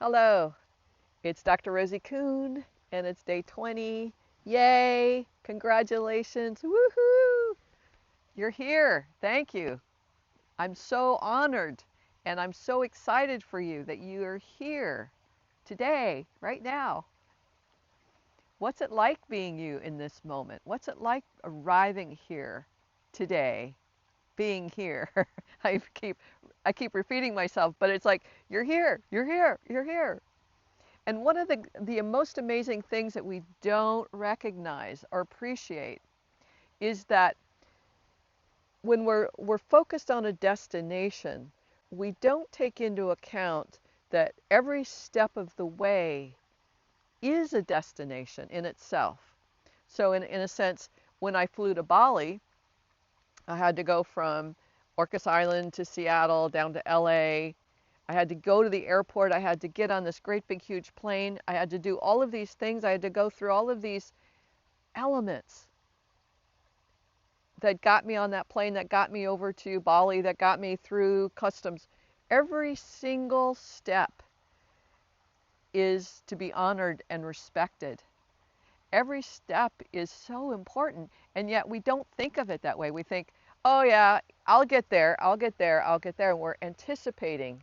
Hello, it's Dr. Rosie Kuhn, and it's day 20. Yay! Congratulations! Woohoo! You're here. Thank you. I'm so honored, and I'm so excited for you that you are here today, right now. What's it like being you in this moment? What's it like arriving here today? Being here. I keep I keep repeating myself, but it's like you're here. You're here. You're here. And one of the most amazing things that we don't recognize or appreciate is that when we're focused on a destination, we don't take into account that every step of the way is a destination in itself. So in a sense, when I flew to Bali, I had to go from Orcas Island to Seattle down to LA. I had to go to the airport. I had to get on this great big huge plane. I had to do all of these things. I had to go through all of these elements that got me on that plane, that got me over to Bali, that got me through customs. Every single step is to be honored and respected. Every step is so important, and yet we don't think of it that way. We think, oh yeah, I'll get there, I'll get there, I'll get there, and we're anticipating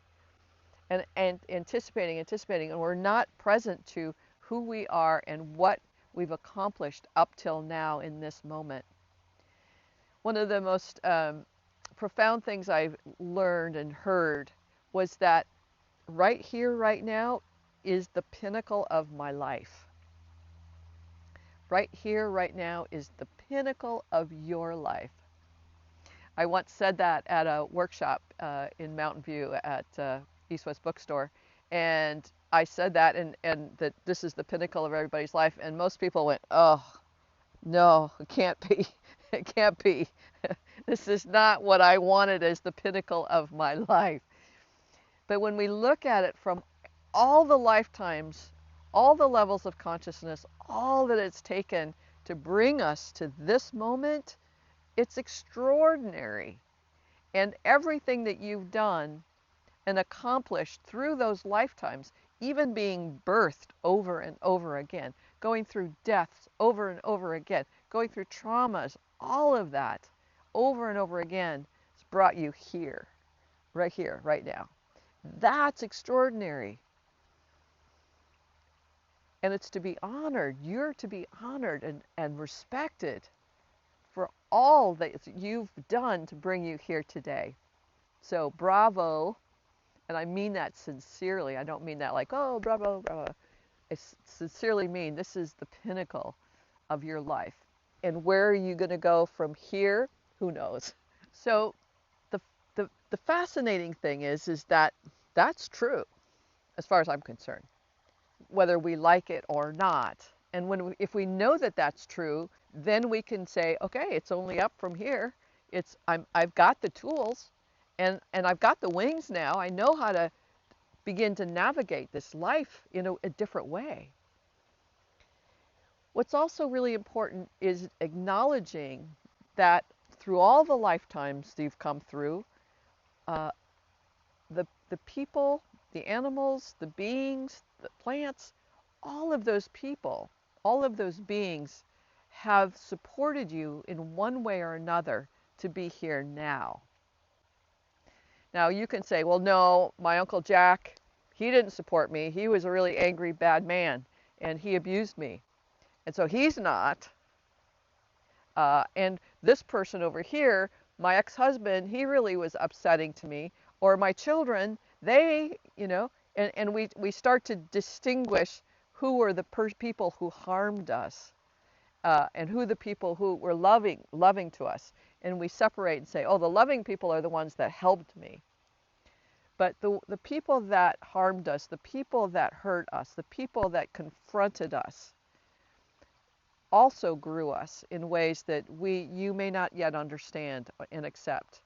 and anticipating, and we're not present to who we are and what we've accomplished up till now in this moment. One of the most profound things I've learned and heard was that right here, right now, is the pinnacle of my life. Right here, right now, is the pinnacle of your life. I once said that at a workshop in Mountain View at East West Bookstore, and I said that, and that this is the pinnacle of everybody's life, and most people went, oh, no, it can't be. It can't be. This is not what I wanted as the pinnacle of my life. But when we look at it from all the lifetimes, all the levels of consciousness, all that it's taken to bring us to this moment, it's extraordinary. And everything that you've done and accomplished through those lifetimes, even being birthed over and over again, going through deaths over and over again, going through traumas, all of that over and over again has brought you here, right now. That's extraordinary. And it's to be honored. You're to be honored and respected for all that you've done to bring you here today. So bravo. And I mean that sincerely. I don't mean that like, oh, bravo, bravo. I sincerely mean this is the pinnacle of your life. And where are you going to go from here? Who knows? So the fascinating thing is that that's true as far as I'm concerned, whether we like it or not. And if we know that that's true, then we can say, okay, it's only up from here. I've got the tools, and I've got the wings now. I know how to begin to navigate this life in a different way. What's also really important is acknowledging that through all the lifetimes you've come through, uh, the people, the animals, the beings, the plants, all of those people, all of those beings have supported you in one way or another to be here now. Now you can say, well, no, my Uncle Jack, he didn't support me. He was a really angry, bad man, and he abused me. And so he's not. And this person over here, my ex-husband, he really was upsetting to me. Or my children, they, and we start to distinguish who were the people who harmed us, and who the people who were loving to us. And we separate and say, oh, the loving people are the ones that helped me. But the people that harmed us, the people that hurt us, the people that confronted us, also grew us in ways that you may not yet understand and accept.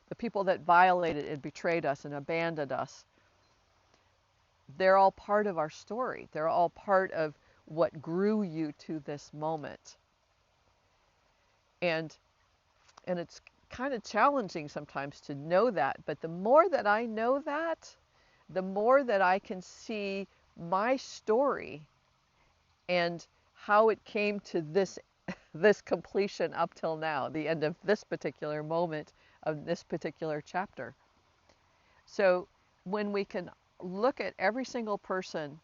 The people that violated and betrayed us and abandoned us, they're all part of our story. They're all part of what grew you to this moment. And it's kind of challenging sometimes to know that, but the more that I know that, the more that I can see my story and how it came to this completion up till now, the end of this particular moment of this particular chapter. So when we can look at every single person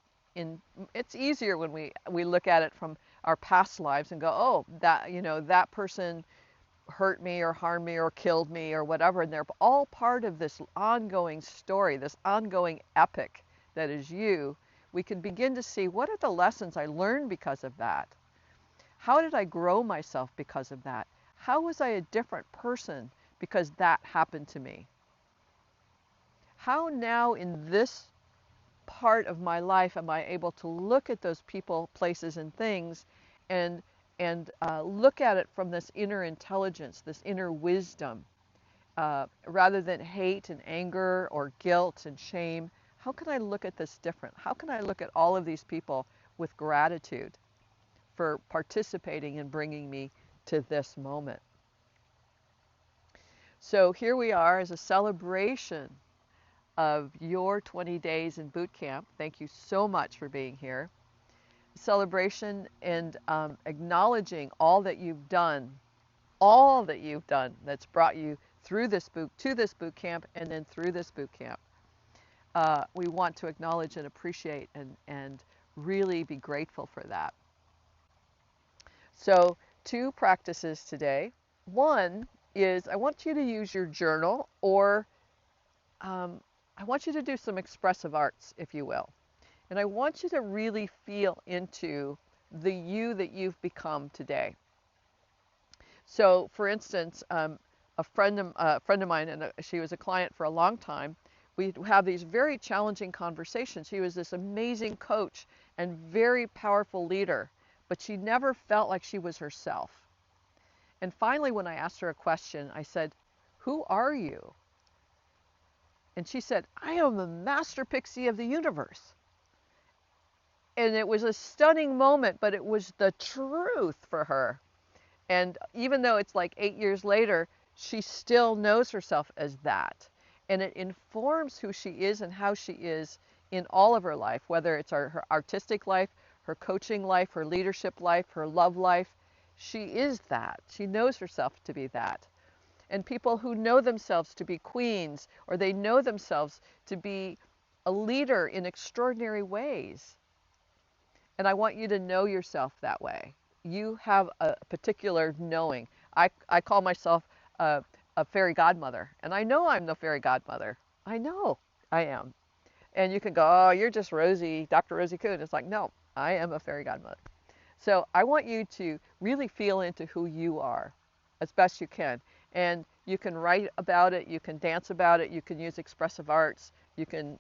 it's easier when we look at it from our past lives and go, oh, that, that person hurt me or harmed me or killed me or whatever, and they're all part of this ongoing story, this ongoing epic that is you. We can begin to see, what are the lessons I learned because of that? How did I grow myself because of that? How was I a different person because that happened to me? How now in this part of my life am I able to look at those people, places, and things and look at it from this inner intelligence, this inner wisdom, rather than hate and anger or guilt and shame? How can I look at this different? How can I look at all of these people with gratitude for participating and bringing me to this moment? So here we are as a celebration of your 20 days in boot camp. Thank you so much for being here. Celebration and acknowledging all that you've done that's brought you through to this boot camp and then through this boot camp. We want to acknowledge and appreciate and really be grateful for that. So 2 practices today. One is I want you to use your journal, or I want you to do some expressive arts, if you will. And I want you to really feel into the you that you've become today. So, for instance, a friend of mine, and she was a client for a long time, we have these very challenging conversations. She was this amazing coach and very powerful leader, but she never felt like she was herself. And finally, when I asked her a question, I said, "Who are you?" And she said, "I am the master pixie of the universe." And it was a stunning moment, but it was the truth for her. And even though it's like 8 years later, she still knows herself as that. And it informs who she is and how she is in all of her life, whether it's her artistic life, her coaching life, her leadership life, her love life. She is that. She knows herself to be that. And people who know themselves to be queens, or they know themselves to be a leader in extraordinary ways. And I want you to know yourself that way. You have a particular knowing. I call myself a fairy godmother, and I know I'm the fairy godmother. I know I am. And you can go, "Oh, you're just Rosie, Dr. Rosie Kuhn." It's like, no, I am a fairy godmother. So I want you to really feel into who you are as best you can. And you can write about it, you can dance about it, you can use expressive arts, you can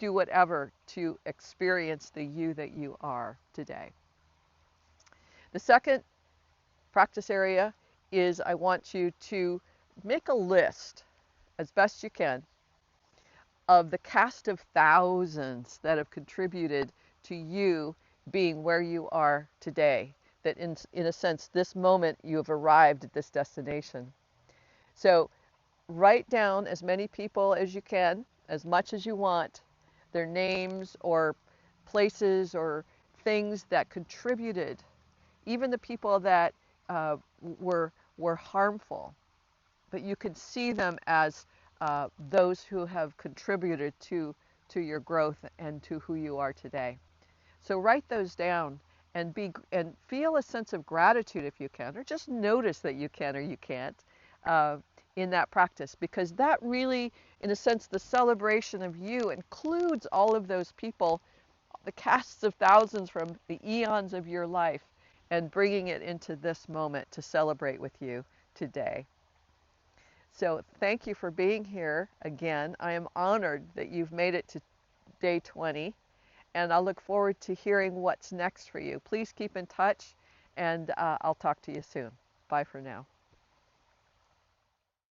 do whatever to experience the you that you are today. The second practice area is I want you to make a list, as best you can, of the cast of thousands that have contributed to you being where you are today. That in a sense, this moment you have arrived at this destination. So write down as many people as you can, as much as you want, their names or places or things that contributed, even the people that were harmful, but you can see them as those who have contributed to your growth and to who you are today. So write those down and feel a sense of gratitude if you can, or just notice that you can or you can't in that practice, because that really, in a sense, the celebration of you includes all of those people, the casts of thousands from the eons of your life, and bringing it into this moment to celebrate with you today. So thank you for being here again. I am honored that you've made it to day 20, and I'll look forward to hearing what's next for you. Please keep in touch, and I'll talk to you soon. Bye for now.